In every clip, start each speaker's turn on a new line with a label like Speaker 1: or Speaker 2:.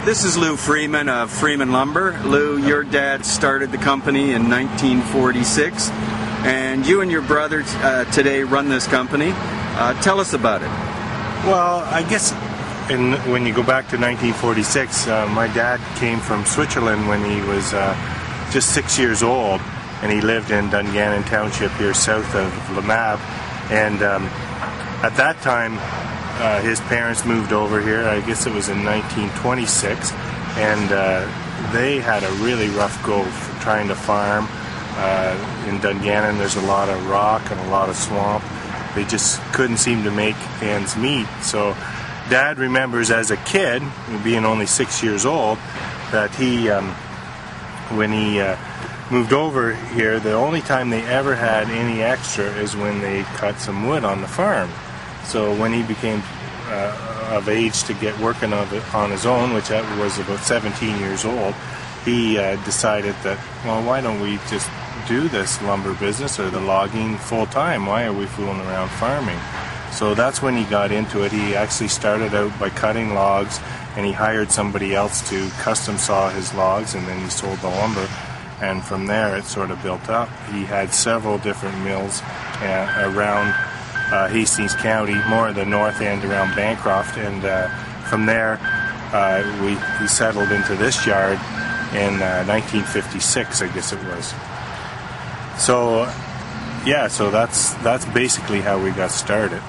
Speaker 1: This is Lou Freeman of Freeman Lumber. Lou, your dad started the company in 1946, and you and your brother today run this company. Tell us about it.
Speaker 2: Well, I guess when you go back to 1946, my dad came from Switzerland when he was just 6 years old, and he lived in Dungannon Township here south of Lumbermen. And at that time, his parents moved over here. I guess it was in 1926, and they had a really rough go trying to farm. In Dungannon, there's a lot of rock and a lot of swamp. They just couldn't seem to make ends meet. So Dad remembers as a kid, being only 6 years old, that he, when he moved over here, the only time they ever had any extra is when they cut some wood on the farm. So when he became of age to get working on his own, which was about 17 years old, he decided that, well, why don't we just do this lumber business or the logging full time? Why are we fooling around farming? So that's when he got into it. He actually started out by cutting logs, and he hired somebody else to custom saw his logs, and then he sold the lumber, and from there it sort of built up. He had several different mills around Hastings County, more of the north end around Bancroft, and from there we settled into this yard in 1956, I guess it was. So yeah, so that's basically how we got started.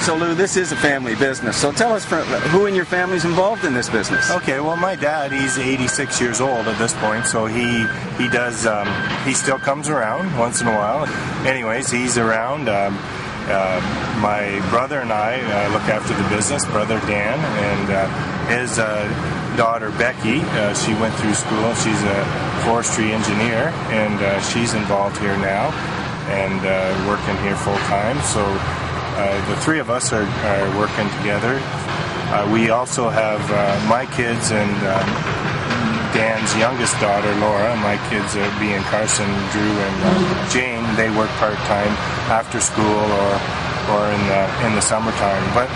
Speaker 1: So Lou, this is a family business. So tell us who in your family's involved in this business.
Speaker 2: Okay, well, my dad, he's 86 years old at this point, so he does, he still comes around once in a while. Anyways, he's around. My brother and I look after the business, brother Dan, and his daughter Becky, she went through school. She's a forestry engineer, and she's involved here now and working here full time. So the three of us are working together. We also have my kids and Dan's youngest daughter, Laura. My kids are being Carson, Drew, and Jane. They work part-time after school or in the summertime. But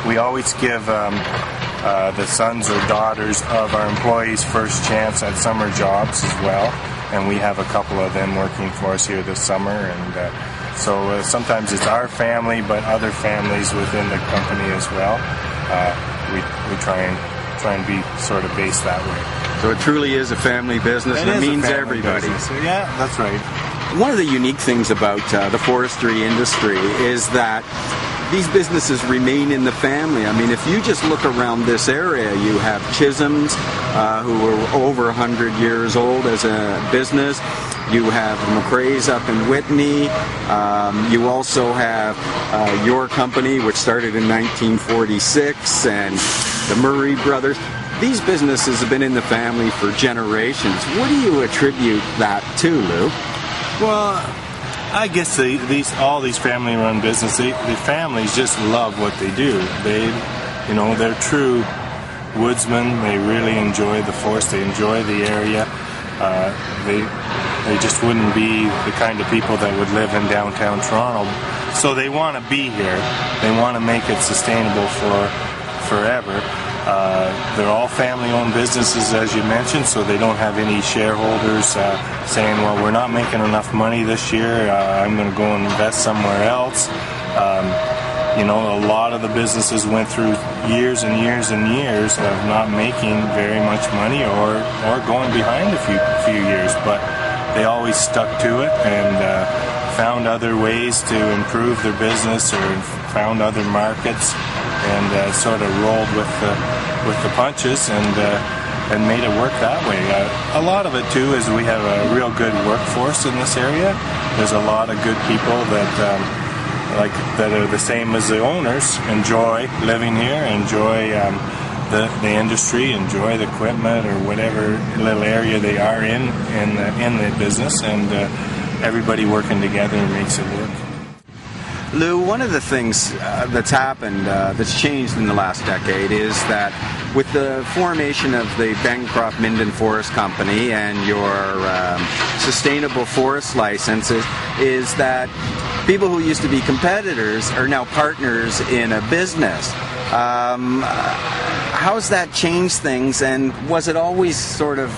Speaker 2: we always give the sons or daughters of our employees first chance at summer jobs as well. And we have a couple of them working for us here this summer. And so sometimes it's our family, but other families within the company as well. We try and be sort of based that way.
Speaker 1: So it truly is a family business, and it means everybody.
Speaker 2: So, yeah, that's right.
Speaker 1: One of the unique things about the forestry industry is that these businesses remain in the family. I mean, if you just look around this area, you have Chisholm's, who are over 100 years old as a business. You have McRae's up in Whitney. You also have your company, which started in 1946, and the Murray brothers. These businesses have been in the family for generations. What do you attribute that to, Lou?
Speaker 2: Well, I guess all these family-run businesses, the families just love what they do. They're true woodsmen. They really enjoy the forest. They enjoy the area. They just wouldn't be the kind of people that would live in downtown Toronto. So they want to be here. They want to make it sustainable for forever. They're all family-owned businesses, as you mentioned, so they don't have any shareholders saying, well, we're not making enough money this year, I'm going to go and invest somewhere else. A lot of the businesses went through years and years and years of not making very much money or going behind a few years, but they always stuck to it and found other ways to improve their business or found other markets and sort of rolled with the punches and made it work that way. A lot of it too is we have a real good workforce in this area. There's a lot of good people that are the same as the owners, enjoy living here, enjoy the industry, enjoy the equipment or whatever little area they are in the business, and everybody working together makes it work.
Speaker 1: Lou, one of the things that's happened, that's changed in the last decade, is that with the formation of the Bancroft Minden Forest Company and your sustainable forest licenses, is that people who used to be competitors are now partners in a business. how's that changed things, and was it always sort of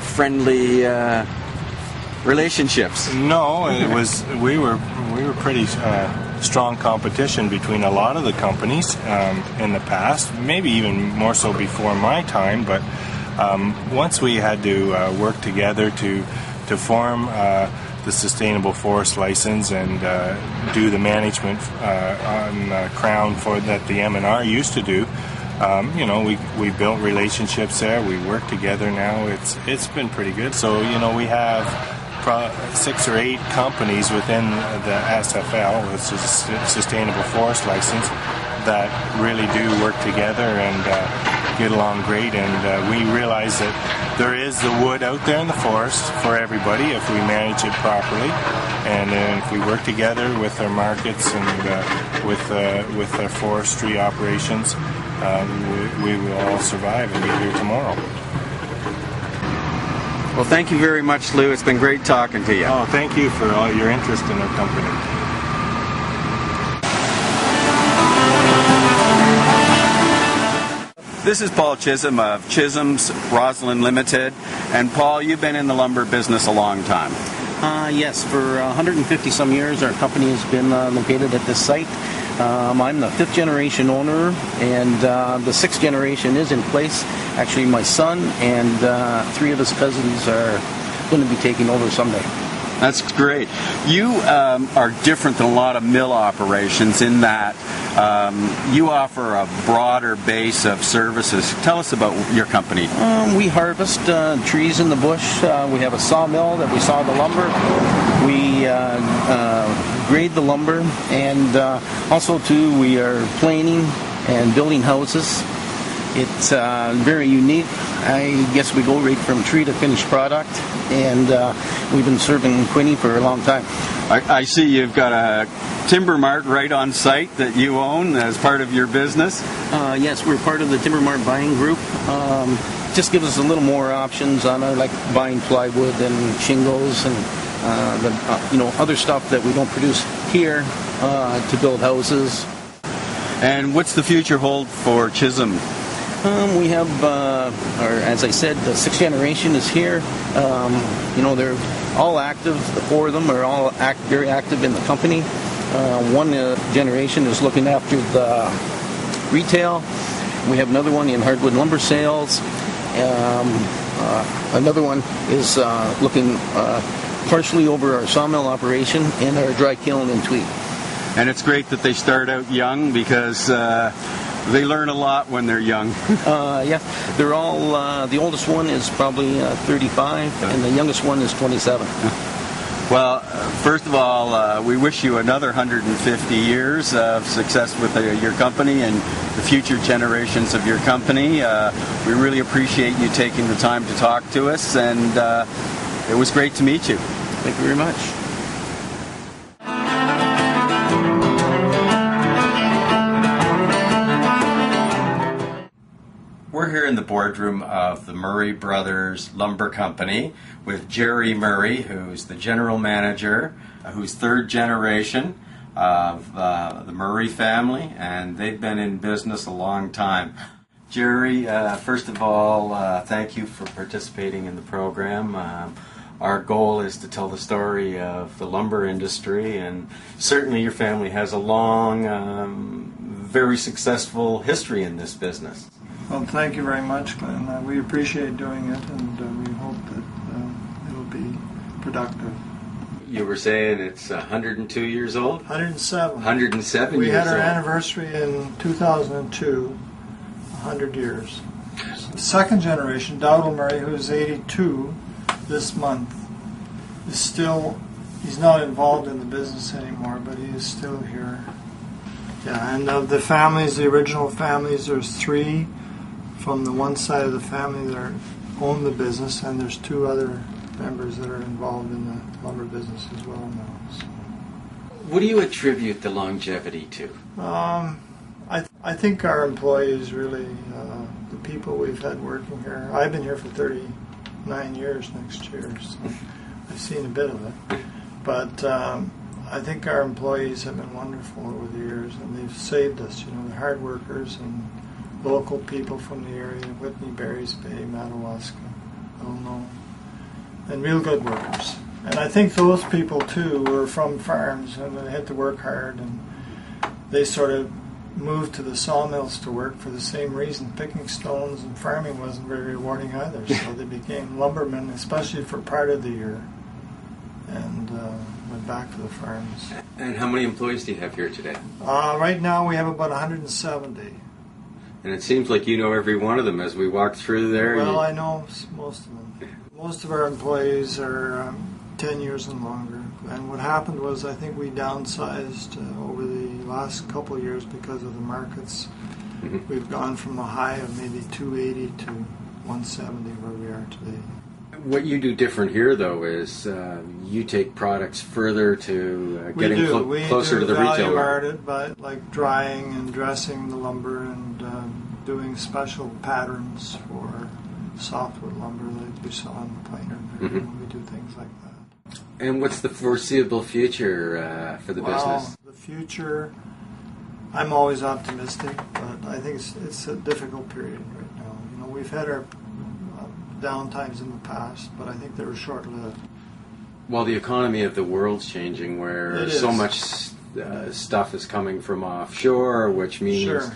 Speaker 1: friendly relationships?
Speaker 2: No, it was. We were pretty strong competition between a lot of the companies in the past. Maybe even more so before my time. But once we had to work together to form the sustainable forest license and do the management on Crown that the M&R used to do. We built relationships there. We work together now. It's been pretty good. So we have 6 or 8 companies within the SFL, which is a Sustainable Forest License, that really do work together and get along great. And we realize that there is the wood out there in the forest for everybody if we manage it properly, and if we work together with our markets and with our forestry operations. We will all survive and be here tomorrow.
Speaker 1: Well, thank you very much, Lou. It's been great talking to you.
Speaker 2: Oh, thank you for all your interest in our company.
Speaker 1: This is Paul Chisholm of Chisholm's Roslyn Limited. And Paul, you've been in the lumber business a long time.
Speaker 3: Yes, for 150 some years our company has been located at this site. I'm the 5th generation owner, and the 6th generation is in place. Actually, my son and 3 of his cousins are going to be taking over someday.
Speaker 1: That's great. You are different than a lot of mill operations in that you offer a broader base of services. Tell us about your company.
Speaker 3: We harvest trees in the bush. We have a sawmill that we saw the lumber. We grade the lumber, and also too we are planing and building houses. It's very unique. I guess we go right from tree to finished product, and we've been serving Quinte for a long time.
Speaker 1: I see you've got a Timber Mart right on site that you own as part of your business.
Speaker 3: Yes, we're part of the Timber Mart buying group. Just gives us a little more options on like buying plywood and shingles and other stuff that we don't produce here to build houses.
Speaker 1: And what's the future hold for Chisholm?
Speaker 3: We have, as I said, the 6th generation is here. They're all active. The 4 of them are all very active in the company. One generation is looking after the retail. We have another one in hardwood lumber sales. Another one is looking partially over our sawmill operation and our dry kiln in Tweed.
Speaker 1: And it's great that they start out young because they learn a lot when they're young.
Speaker 3: Yeah, they're all, the oldest one is probably 35, and the youngest one is 27.
Speaker 1: Well, first of all, we wish you another 150 years of success with your company and the future generations of your company. We really appreciate you taking the time to talk to us, and it was great to meet you.
Speaker 3: Thank you very much.
Speaker 1: We're here in the boardroom of the Murray Brothers Lumber Company with Jerry Murray, who's the general manager, who's 3rd generation of the Murray family, and they've been in business a long time. Jerry, first of all, thank you for participating in the program. Our goal is to tell the story of the lumber industry, and certainly your family has a long, very successful history in this business.
Speaker 4: Well, thank you very much, Glenn. We appreciate doing it, and we hope that it'll be productive.
Speaker 1: You were saying it's 102 years old?
Speaker 4: 107.
Speaker 1: 107
Speaker 4: we
Speaker 1: years old.
Speaker 4: We had our anniversary in 2002, 100 years. The 2nd generation, Dowdle Murray, who's 82 this month, is still, he's not involved in the business anymore, but he is still here. Yeah, and of the families, the original families, there's 3 from the one side of the family that own the business, and there's 2 other members that are involved in the lumber business as well now. So.
Speaker 1: What do you attribute the longevity to?
Speaker 4: I think our employees really, the people we've had working here. I've been here for 39 years next year, so I've seen a bit of it. But I think our employees have been wonderful over the years, and they've saved us. They're hard workers, and local people from the area, Whitney, Barry's Bay, Madawaska, Illinois, and real good workers. And I think those people too were from farms and they had to work hard, and they sort of moved to the sawmills to work for the same reason. Picking stones and farming wasn't very rewarding either, so they became lumbermen, especially for part of the year, and went back to the farms.
Speaker 1: And how many employees do you have here today?
Speaker 4: Right now we have about 170.
Speaker 1: And it seems like you know every one of them as we walk through there.
Speaker 4: Well, I know most of them. Most of our employees are 10 years and longer. And what happened was, I think we downsized over the last couple of years because of the markets. Mm-hmm. We've gone from a high of maybe 280 to 170 where we are today.
Speaker 1: What you do different here, though, is you take products further to getting closer to the retailer. We do value-added, but like drying and dressing the lumber and doing special patterns for softwood lumber that you saw in the planer. Mm-hmm. We do things like that. And what's the foreseeable future for the business?
Speaker 4: The future, I'm always optimistic, but I think it's a difficult period right now. You know, we've had our down times in the past, but I think they were short-lived.
Speaker 1: Well, the economy of the world's changing, where so much stuff is coming from offshore, which means,
Speaker 4: sure.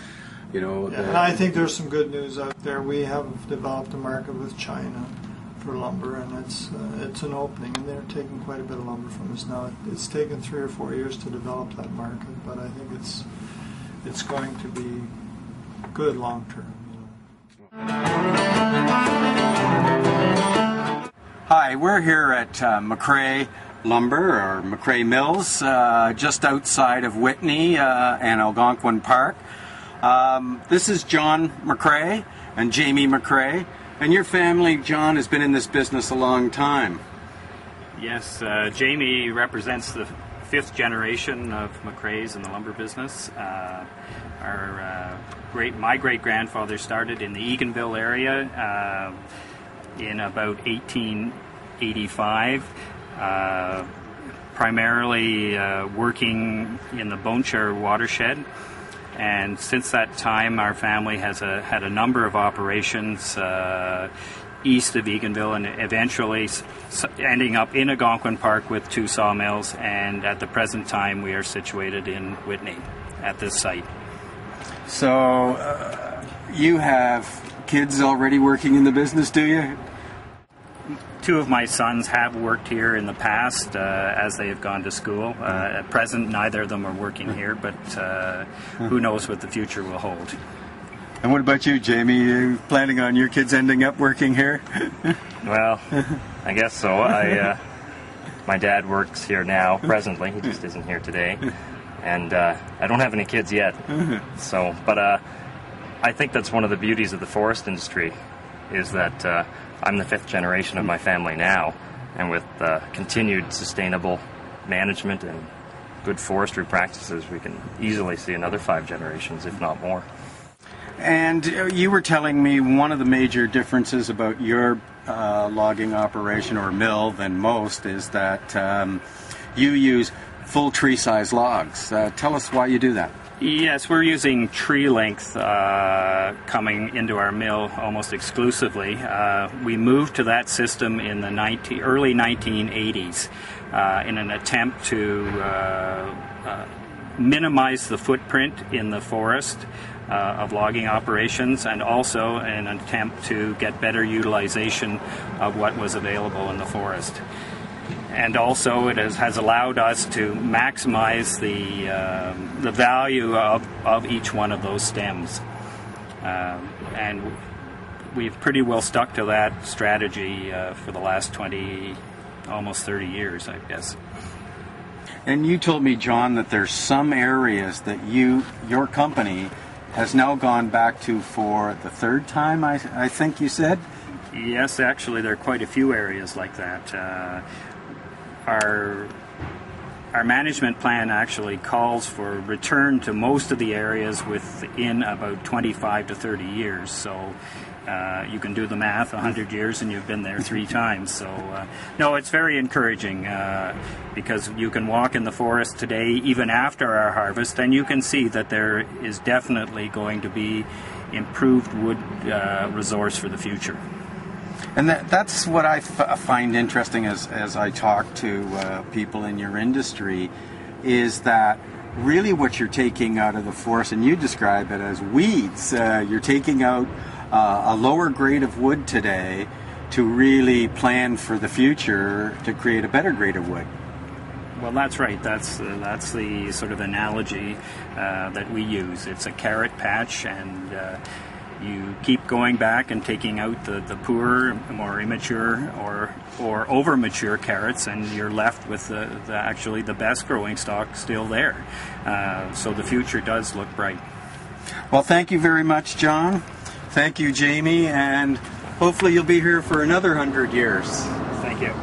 Speaker 1: you know...
Speaker 4: Yeah, and I think there's some good news out there. We have developed a market with China for lumber, and it's an opening, and they're taking quite a bit of lumber from us now. It's taken 3 or 4 years to develop that market, but I think it's going to be good long-term.
Speaker 1: Hi, we're here at McCrae Lumber, or McCrae Mills, just outside of Whitney and Algonquin Park. This is John McCrae and Jamie McCrae, and your family, John, has been in this business a long time.
Speaker 5: Yes, Jamie represents the 5th generation of McCrae's in the lumber business. My great-grandfather started in the Eganville area in about 1885, primarily working in the Boneshare watershed. And since that time, our family has had a number of operations east of Eganville, and eventually ending up in Algonquin Park with 2 sawmills. And at the present time, we are situated in Whitney at this site.
Speaker 1: So you have kids already working in the business, do you?
Speaker 5: 2 of my sons have worked here in the past as they have gone to school. At present, neither of them are working here, but who knows what the future will hold.
Speaker 1: And what about you, Jamie? Are you planning on your kids ending up working here?
Speaker 6: Well, I guess so. My dad works here now, presently. He just isn't here today. And I don't have any kids yet. So, but I think that's one of the beauties of the forest industry, is that I'm the 5th generation of my family now, and with continued sustainable management and good forestry practices, we can easily see another 5 generations, if not more.
Speaker 1: And you were telling me one of the major differences about your logging operation or mill than most is that you use full tree-size logs. Tell us why you do that.
Speaker 5: Yes, we're using tree length coming into our mill almost exclusively. We moved to that system in the early 1980s in an attempt to minimize the footprint in the forest of logging operations, and also an attempt to get better utilization of what was available in the forest. And also it has allowed us to maximize the value of each one of those stems. And we've pretty well stuck to that strategy for the last 20, almost 30 years, I guess.
Speaker 1: And you told me, John, that there's some areas that your company has now gone back to for the 3rd time, I think you said?
Speaker 5: Yes, actually there are quite a few areas like that. Our management plan actually calls for return to most of the areas within about 25 to 30 years. So you can do the math, 100 years, and you've been there 3 times. So, no, it's very encouraging because you can walk in the forest today, even after our harvest, and you can see that there is definitely going to be improved wood resource for the future.
Speaker 1: And that's what I find interesting as I talk to people in your industry, is that really what you're taking out of the forest, and you describe it as weeds, you're taking out a lower grade of wood today to really plan for the future to create a better grade of wood.
Speaker 5: Well, that's right. That's the sort of analogy that we use. It's a carrot patch, and you keep going back and taking out the poor, more immature or over mature carrots, and you're left with actually the best growing stock still there. So the future does look bright.
Speaker 1: Well, thank you very much, John. Thank you, Jamie, and hopefully you'll be here for another 100 years.
Speaker 5: Thank you.